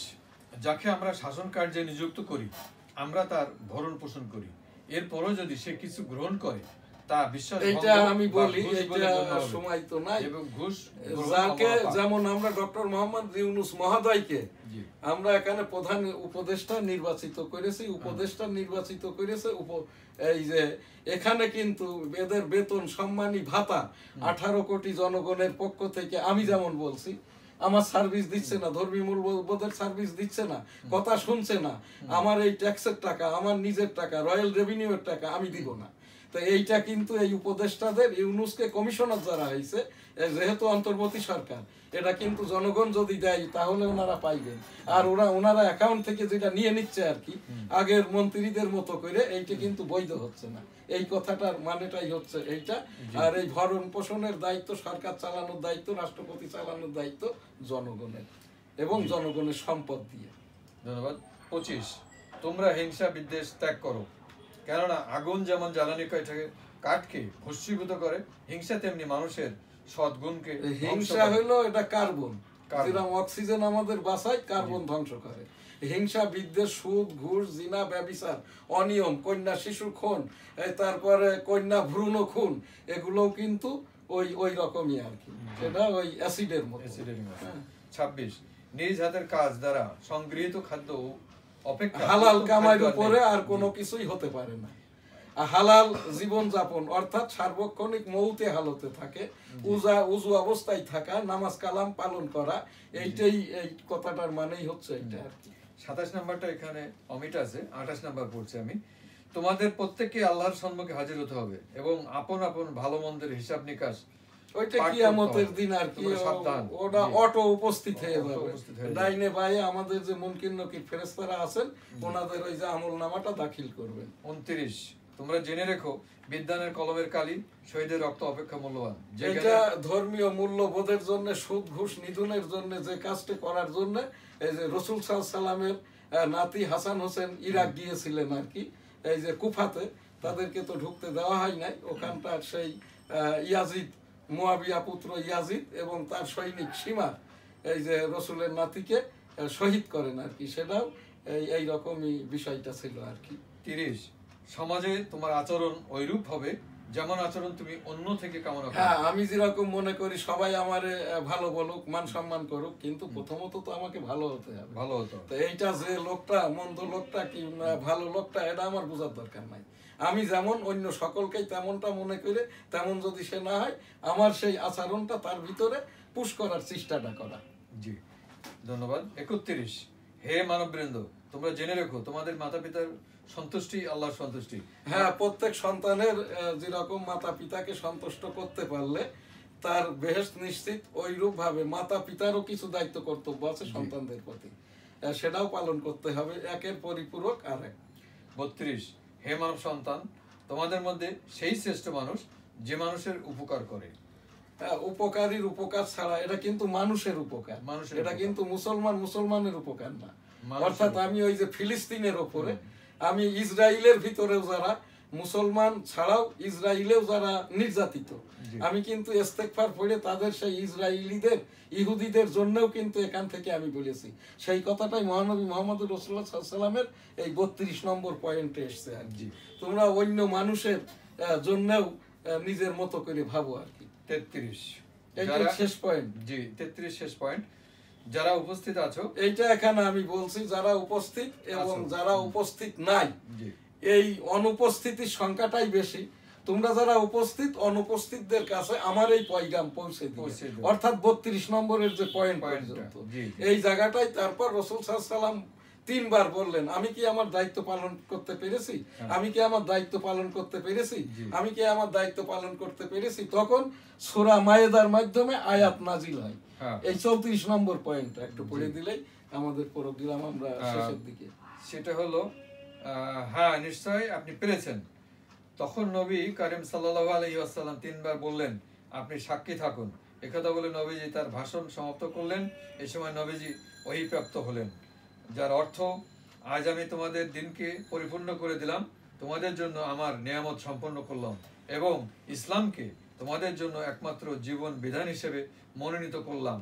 Speaker 2: যাকে আমরা শাসন কার্যে নিযুক্ত করি আমরা তার ভরণ পোষণ করি, এরপরও যদি সে কিছু গ্রহণ করে তা বিশ্বাস,
Speaker 1: এইটা আমি বলি, এইটা সময় তো নাই।
Speaker 2: ঘুষ
Speaker 1: যাকে, যেমন আমরা ডক্টর মোহাম্মদ ইউনূস মহোদয়কে আমরা এখানে প্রধান উপদেষ্টা নির্বাচিত করেছি, উপদেষ্টা নির্বাচিত করেছে। এই যে এখানে কিন্তু এদের বেতন, সম্মানী ভাতা 18 কোটি জনগণের পক্ষ থেকে, আমি যেমন বলছি, আমার সার্ভিস দিচ্ছে না, ধর্মীয় মূল্যবোধের সার্ভিস দিচ্ছে না, কথা শুনছে না, আমার এই ট্যাক্সের টাকা, আমার নিজের টাকা, রয়্যাল রেভিনিউর টাকা আমি দিব না। তো এইটা কিন্তু এই উপদেষ্টাদের, ইউনূসকে কমিশনার যারা হয়েছে, যেহেতু অন্তর্বর্তী সরকার, এটা কিন্তু জনগণ যদি দেয় তাহলে ওনারা পাইবেন। আর ওনারা অ্যাকাউন্ট থেকে যেটা নিয়ে নিচ্ছে আর কি, আগের মন্ত্রীদের মতো করে, এইটা কিন্তু বৈধ হচ্ছে না। এই কথাটার মানেটাই হচ্ছে এইটা। আর এই ভরণ পোষণের দায়িত্ব, সরকার চালানোর দায়িত্ব, রাষ্ট্রপতি চালানোর দায়িত্ব জনগণের, এবং জনগণের সম্পদ দিয়ে।
Speaker 2: ধন্যবাদ। 25, তোমরা হিংসা বিদ্বেষ ত্যাগ করো, কেননা আগুন যেমন জ্বালানি কাঠকে ভস্মীভূত করে, হিংসা তেমনি মানুষের সদ্গুণকে।
Speaker 1: হিংসা হলো এটা কার্বন, যেরকম অক্সিজেন আমাদের বাঁচায়, কার্বন ধ্বংস করে। হিংসা বিদ্বেষ, সুদ, ঘুষ, জিনা, ব্যভিচার, অনিয়ম, কন্যা শিশু খুন, তারপরে কন্যা ভ্রূণ খুন, এগুলোও কিন্তু ওই রকমই আর কি, সেটা ওই অ্যাসিডের মতো।
Speaker 2: 26, নিজ হাতের কাজ দ্বারা সংগৃহীত খাদ্য অপেক্ষা
Speaker 1: হালাল
Speaker 2: উত্তম
Speaker 1: কামাইয়ের
Speaker 2: খাদ্য আর
Speaker 1: উপরে
Speaker 2: নেই।
Speaker 1: আর কোনো কিছুই হতে পারে না। হালাল জীবন যাপন অর্থাৎ সার্বক্ষণিক মৌতে হালতে থাকে, উজু অবস্থায় থাকা, নামাজ কালাম পালন করা, এইটাই এই কথাটার মানেই হচ্ছে এটা আর কি।
Speaker 2: 27 নাম্বারটা এখানে অমিট আছে, 28 নাম্বার পড়ছি আমি। তোমাদের প্রত্যেককে আল্লাহর সম্মুখে হাজির হতে হবে এবং আপন আপন ভালো মন্দের হিসাব নিকাশ
Speaker 1: ওইটা
Speaker 2: পাঠ করতে
Speaker 1: কিয়ামতের
Speaker 2: হবে।
Speaker 1: দিন আর কি,
Speaker 2: তোমরা সাবধান।
Speaker 1: ওটা
Speaker 2: জি।
Speaker 1: অটো উপস্থিত হয়ে
Speaker 2: অটো
Speaker 1: যাবে।
Speaker 2: উপস্থিত হয়ে যাবে।
Speaker 1: ডাইনে বায়ে আমাদের যে মুনকির নকির ফেরেশতারা আছেন, ওনাদের ওই যে আমল নামাটা দাখিল করবেন।
Speaker 2: 29 তোমরা জেনে রেখো বিদ্যানের কলমের কালি শহীদের রক্ত অপেক্ষা মূল্যবান।
Speaker 1: এটা ধর্মীয় মূল্যবোধের জন্য, সুদ ঘুষ নিধনের জন্য যে কাজটি করার জন্য এই যে রাসূল সাল্লাল্লাহু আলাইহি সাল্লামের নাতি হাসান হোসেন ইরাক গিয়েছিলেন আর কি, এই যে কুফাতে, তাদেরকে তো ঢুকতে দেওয়া হয় নাই। ওখানটার সেই ইয়াজিদ, মুয়াবিয়া পুত্র ইয়াজিদ এবং তার সৈনিক সীমার এই যে রসুলের নাতিকে শহীদ করেন আর কি, সেটাও এই রকমই বিষয়টা ছিল আর কি।
Speaker 2: 30 সমাজে তোমার আচরণ ওইরূপ হবে যেমন আচরণ তুমি অন্য থেকে কামনা করো।
Speaker 1: হ্যাঁ, আমি যেরকম মনে করি সবাই আমারে ভালো বলুক, মান সম্মান করুক, কিন্তু প্রথমত তো আমাকে ভালো হতে হবে।
Speaker 2: ভালো হতো।
Speaker 1: তো এইটা যে লোকটা মন্দ লোকটা কি ভালো লোকটা, এটা আমার বোঝার দরকার নাই। আমি যেমন অন্য সকলকেই তেমনটা মনে করে, তেমন যদি সে না হয়, আমার সেই আচরণটা তার ভিতরে পুশ করার চেষ্টাটা করা।
Speaker 2: জি, ধন্যবাদ। 31 হে মানববৃন্দ, তোমরা জেনে রেখো তোমাদের মাতা পিতার সন্তুষ্টি আল্লাহর সন্তুষ্টি।
Speaker 1: হ্যাঁ, প্রত্যেক সন্তানের যেরকম মাতা পিতাকে সন্তুষ্ট করতে পারলে তার বেহেশত নিশ্চিত, ওইরূপ ভাবে মাতা পিতারও কিছু দায়িত্ব কর্তব্য আছে সন্তানদের প্রতি, সেটাও পালন করতে হবে, একের পরিপূরক আর এক।
Speaker 2: 32 হে মানব সন্তান, তোমাদের মধ্যে সেই শ্রেষ্ঠ মানুষ যে মানুষের উপকার করে।
Speaker 1: উপকারীর উপকার ছাড়া এটা কিন্তু মানুষের উপকার,
Speaker 2: মানুষের
Speaker 1: এটা
Speaker 2: উপকার।
Speaker 1: কিন্তু মুসলমানের উপকার না।
Speaker 2: মানুষের
Speaker 1: অর্থাৎ আমি ওই যে ফিলিস্তিনের ওপরে, আমি ইসরায়েলের ভিতরেও যারা মুসলমান ছাড়াও ইসরায়েলেও যারা নির্যাতিত, আমি কিন্তু ইস্তেগফার পড়ে তাদের সেই ইসরায়েলিদের, ইহুদিদের জন্যও কিন্তু এখান থেকে আমি বলেছি। সেই কথাটাই মহানবী মুহাম্মদুর রাসূলুল্লাহ সাল্লাল্লাহু আলাইহি ওয়াসাল্লামের এই 32 নম্বর পয়েন্টে এসছে আর কি। তোমরা অন্য মানুষের জন্যও নিজের মতো করে ভাবো আর কি।
Speaker 2: 33
Speaker 1: এইটা শেষ পয়েন্ট।
Speaker 2: জি, 33 শেষ পয়েন্ট। যারা উপস্থিত আছো,
Speaker 1: এইটা এখানে আমি বলছি, যারা উপস্থিত এবং যারা উপস্থিত নাই,
Speaker 2: জি,
Speaker 1: এই অনুপস্থিতির সংখ্যাটাই বেশি। তোমরা যারা উপস্থিত, অনুপস্থিতদের কাছে আমার এই পয়গাম পৌঁছে দিও, অর্থাৎ 32 নম্বরের যে পয়েন্ট পর্যন্ত এই জায়গাটাই। তারপর রাসূল সাল্লাল্লাহু আলাইহি ওয়াসাল্লাম 3 বার বললেন, আমি কি আমার দায়িত্ব পালন করতে পেরেছি, আমি কি আমার দায়িত্ব পালন করতে পেরেছি, আমি কি আমার দায়িত্ব পালন করতে পেরেছি। তখন সূরা মায়েদার মাধ্যমে আয়াত নাজিল হয়। এই 34 নম্বর পয়েন্টটা একটু পড়ে দিলেই আমাদের প্রোগ্রাম আমরা শেষের দিকে।
Speaker 2: সেটা হলো হ্যাঁ, নিশ্চয়ই আপনি পেরেছেন। তখন নবী কারীম সাল্লাল্লাহু আলাইহি ওয়াসাল্লাম 3 বার বললেন, আপনি সাক্ষী থাকুন। একথা বলে নবীজি তার ভাষণ সমাপ্ত করলেন। এই সময় নবীজি ওহীপ্রাপ্ত হলেন, যার অর্থ, আজ আমি তোমাদের দিনকে পরিপূর্ণ করে দিলাম, তোমাদের জন্য আমার নিয়ামত সম্পন্ন করলাম এবং ইসলামকে তোমাদের জন্য একমাত্র জীবন বিধান হিসেবে মনোনীত করলাম।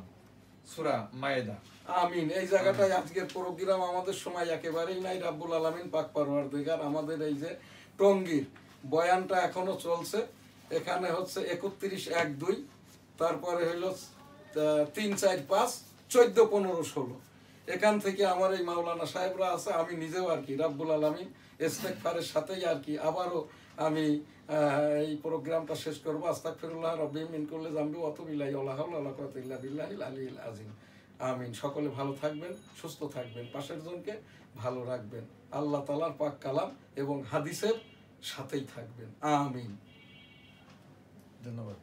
Speaker 2: সূরা মায়েদা।
Speaker 1: আমিন। এই জায়গাটায় আজকের প্রোগ্রাম আমাদের সময় একেবারেই নাই। রাব্বুল আলামিন পাক পরওয়ারদিগার আমাদের এই যে টঙ্গীর বয়ানটা এখনো চলছে, এখানে হচ্ছে 31-1-2, তারপরে হইল 3-4-5, 14-15-16, এখান থেকে আমার এই মাওলানা সাহেবরা আছে, আমি নিজেও আর কি রাব্বুল আলামিন ইস্তেগফারের সাথেই আর কি আবারও আমি এই প্রোগ্রামটা শেষ করবো। আস্তাগফিরুল্লাহ রাব্বি মিন কুল্লি যামবি ওয়া আতুবু ইলাইহি ওয়া লা হাওলা ওয়া লা কুওয়াতা ইল্লা বিল্লাহিল আলিয়্যিল আযীম। আমিন। সকলে ভালো থাকবেন, সুস্থ থাকবেন, পাশের জনকে ভালো রাখবেন, আল্লাহ তাআলার পাক কালাম এবং হাদিসের সাথেই থাকবেন। আমিন।
Speaker 2: ধন্যবাদ।